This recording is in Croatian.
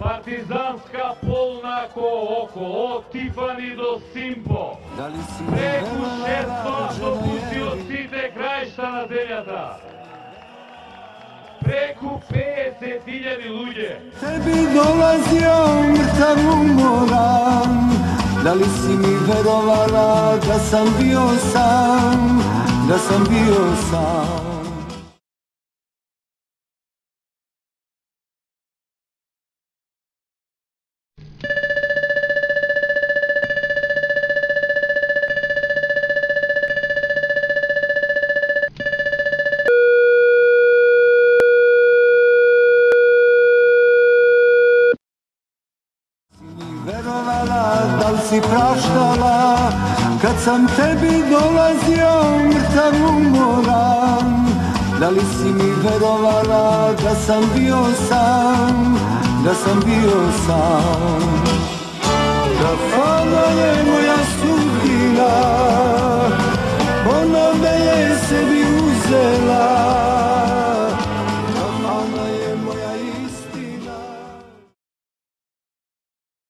Partizanska polnako oko, od Tifani do Simpo. Preku 600 dopustio site Krajštana zemljata. Preku 50.000 luđe. Tebi dolazio mrtav umoran, da li si mi verovala da sam bio sam, da sam bio sam. Da li si praštala kad sam tebi dolazio mrtav umoran? Da li si mi verovala da sam bio sam, da sam bio sam? Kafana je moja